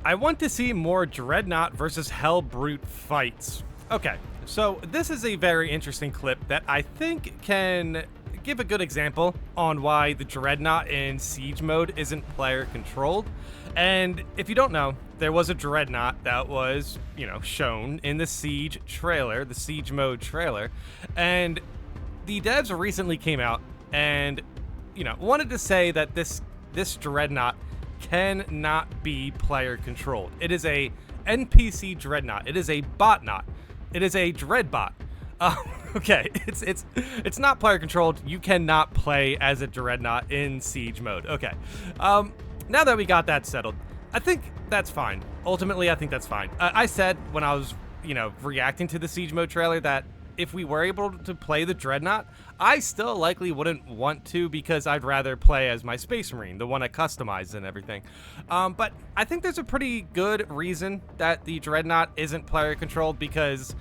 I want to see more Dreadnought versus Helbrute fights. Okay, so this is a very interesting clip that I think can give a good example on why the Dreadnought in Siege mode isn't player controlled. And if you don't know, there was a Dreadnought that was, shown in the Siege trailer, the Siege mode trailer, and the devs recently came out and, wanted to say that this Dreadnought cannot be player controlled. It is a NPC Dreadnought. It is a botnought. It is a Dreadbot. Okay, it's not player controlled. You cannot play as a Dreadnought in Siege mode. Okay, now that we got that settled, I think that's fine. Ultimately, I think that's fine. I said when I was, reacting to the Siege mode trailer that if we were able to play the Dreadnought, I still likely wouldn't want to because I'd rather play as my Space Marine, the one I customized and everything. But I think there's a pretty good reason that the Dreadnought isn't player controlled because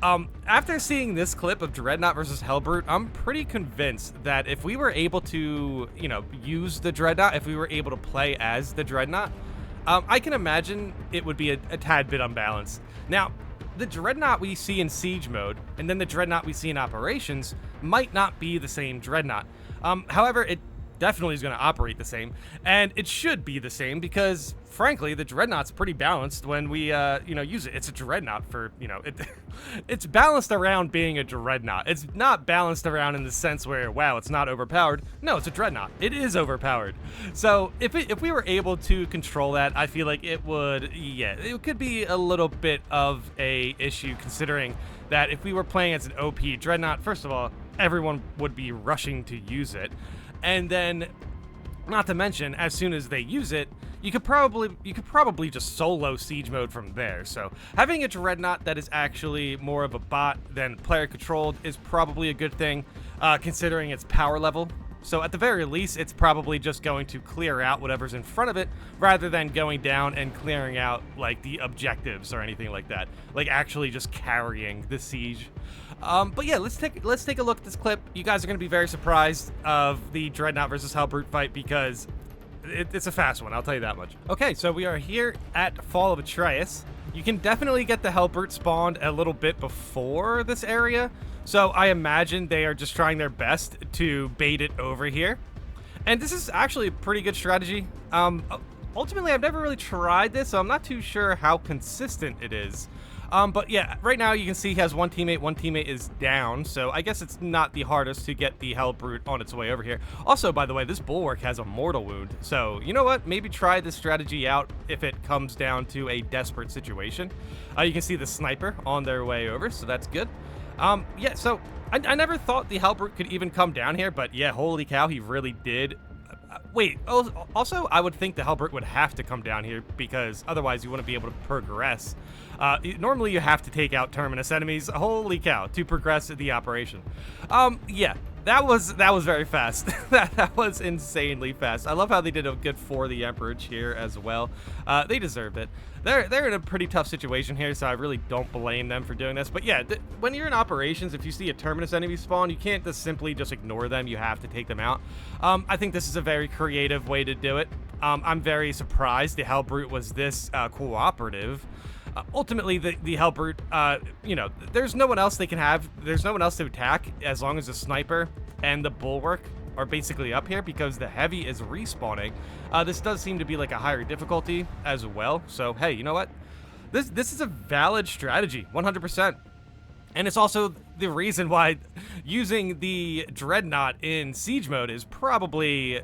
after seeing this clip of Dreadnought versus Helbrute, I'm pretty convinced that if we were able to, use the Dreadnought, if we were able to play as the Dreadnought, I can imagine it would be a tad bit unbalanced. Now, the Dreadnought we see in Siege mode, and then the Dreadnought we see in Operations, might not be the same Dreadnought. However, it definitely is going to operate the same, and it should be the same because, frankly, the Dreadnought's pretty balanced when we, use it. It's a Dreadnought for, it's balanced around being a Dreadnought. It's not balanced around in the sense where, wow, it's not overpowered. No, it's a Dreadnought. It is overpowered. So if we were able to control that, I feel like it would, it could be a little bit of a issue considering that if we were playing as an OP Dreadnought, first of all, everyone would be rushing to use it. And then, not to mention, as soon as they use it, you could probably just solo Siege mode from there. So having a Dreadnought that is actually more of a bot than player controlled is probably a good thing, considering its power level. So at the very least, it's probably just going to clear out whatever's in front of it, rather than going down and clearing out like the objectives or anything like that. Like actually just carrying the siege. But yeah, let's take a look at this clip. You guys are going to be very surprised of the Dreadnought versus Helbrute fight because it's a fast one, I'll tell you that much. Okay, so we are here at Fall of Atreus. You can definitely get the Helbrute spawned a little bit before this area, so I imagine they are just trying their best to bait it over here. And this is actually a pretty good strategy. Ultimately, I've never really tried this, so I'm not too sure how consistent it is. But yeah, right now you can see he has one teammate is down, so I guess it's not the hardest to get the Helbrute on its way over here. Also, by the way, this Bulwark has a mortal wound, so you know what? Maybe try this strategy out if it comes down to a desperate situation. You can see the sniper on their way over, so that's good. Yeah, so I never thought the Helbrute could even come down here, but yeah, holy cow, he really did. Wait, also, I would think the Helbrute would have to come down here because otherwise you wouldn't be able to progress. Normally you have to take out Terminus enemies, holy cow, to progress the operation. Yeah, that was very fast. that was insanely fast. I love how they did a good for the Emperor here as well. They deserved it. They're in a pretty tough situation here, so I really don't blame them for doing this. But yeah, when you're in operations, if you see a Terminus enemy spawn, you can't just simply ignore them. You have to take them out. I think this is a very creative way to do it. I'm very surprised the Helbrute was this cooperative. Ultimately, the Helbrute, there's no one else they can have. There's no one else to attack as long as the sniper and the Bulwark are basically up here because the heavy is respawning. This does seem to be like a higher difficulty as well. So, hey, you know what? This is a valid strategy, 100%. And it's also the reason why using the Dreadnought in Siege mode is probably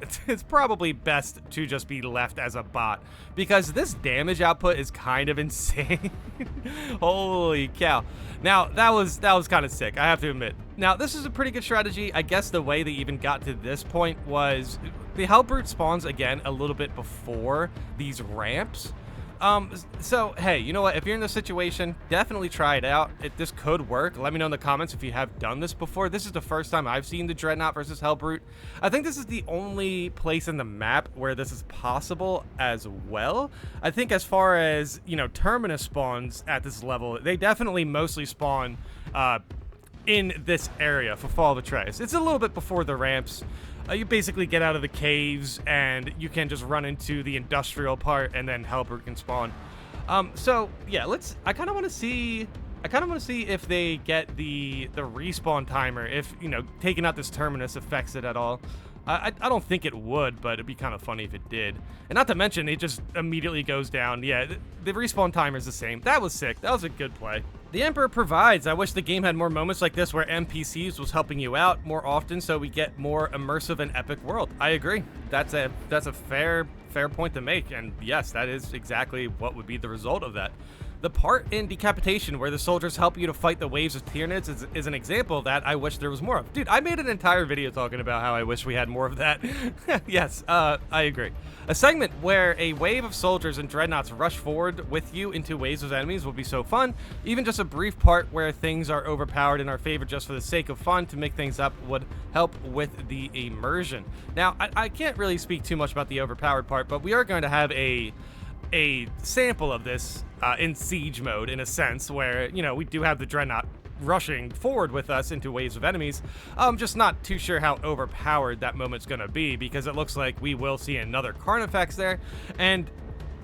best to just be left as a bot because this damage output is kind of insane. Holy cow. Now, that was kind of sick, I have to admit. Now, this is a pretty good strategy. I guess the way they even got to this point was the Helbrute spawns again a little bit before these ramps. So, hey, you know what? If you're in this situation, definitely try it out. This could work. Let me know in the comments if you have done this before. This is the first time I've seen the Dreadnought versus Helbrute. I think this is the only place in the map where this is possible as well. I think as far as, Terminus spawns at this level, they definitely mostly spawn, in this area for Fall of Atreus. It's a little bit before the ramps. You basically get out of the caves and you can just run into the industrial part, and then Helbrute can spawn. So yeah, I kind of want to see if they get the respawn timer, if, you know, taking out this terminus affects it at all. I don't think it would, but it'd be kind of funny if it did. And not to mention, it just immediately goes down. Yeah, the respawn timer is the same. That was sick. That was a good play. The Emperor provides. I wish the game had more moments like this where NPCs was helping you out more often, so we get more immersive and epic world. I agree. That's a fair point to make, and yes, that is exactly what would be the result of that. The part in Decapitation where the soldiers help you to fight the waves of Tyranids is an example of that I wish there was more of. Dude, I made an entire video talking about how I wish we had more of that. Yes, I agree. A segment where a wave of soldiers and dreadnoughts rush forward with you into waves of enemies would be so fun. Even just a brief part where things are overpowered in our favor just for the sake of fun to make things up would help with the immersion. Now, I can't really speak too much about the overpowered part, but we are going to have a sample of this in siege mode, in a sense, where, you know, we do have the Dreadnought rushing forward with us into waves of enemies. I'm just not too sure how overpowered that moment's gonna be, because it looks like we will see another Carnifex there. And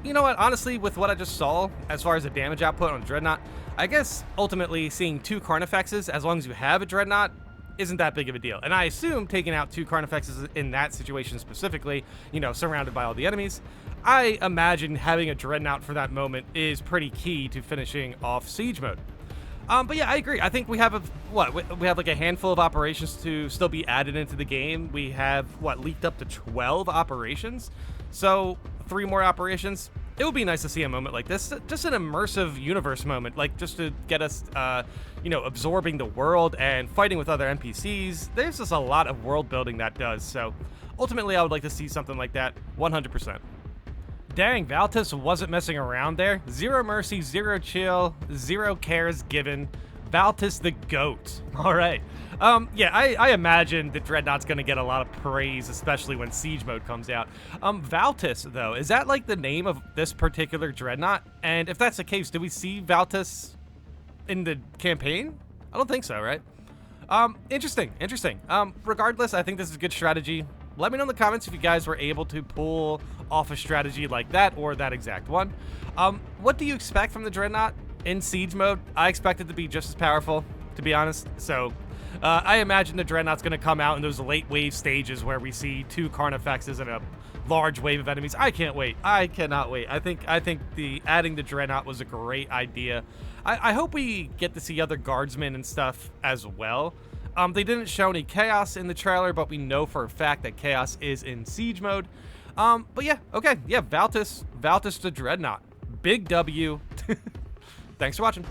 you know what, honestly, with what I just saw as far as the damage output on Dreadnought, I guess ultimately seeing 2 Carnifexes, as long as you have a Dreadnought, isn't that big of a deal. And I assume taking out 2 Carnifexes in that situation specifically, you know, surrounded by all the enemies, I imagine having a Dreadnought for that moment is pretty key to finishing off siege mode. But yeah, I agree. I think we have we have like a handful of operations to still be added into the game. We have leaked up to 12 operations, so 3 more operations. It would be nice to see a moment like this, just an immersive universe moment, like just to get us, you know, absorbing the world and fighting with other NPCs. There's just a lot of world building that does. So ultimately, I would like to see something like that 100%. Dang, Valtis wasn't messing around there. Zero mercy, zero chill, zero cares given. Valtis the GOAT. All right. Yeah, I imagine the Dreadnought's going to get a lot of praise, especially when Siege Mode comes out. Valtis, though, is that like the name of this particular Dreadnought? And if that's the case, do we see Valtis in the campaign? I don't think so, right? Interesting. Regardless, I think this is a good strategy. Let me know in the comments if you guys were able to pull off a strategy like that or that exact one. What do you expect from the Dreadnought in Siege Mode? I expect it to be just as powerful, to be honest. So I imagine the Dreadnought's going to come out in those late wave stages where we see 2 Carnifexes and a large wave of enemies. I can't wait. I cannot wait. I think adding the Dreadnought was a great idea. I hope we get to see other guardsmen and stuff as well. They didn't show any Chaos in the trailer, but we know for a fact that Chaos is in Siege Mode. But yeah, okay. Yeah, Valtis the Dreadnought. Big W. Thanks for watching.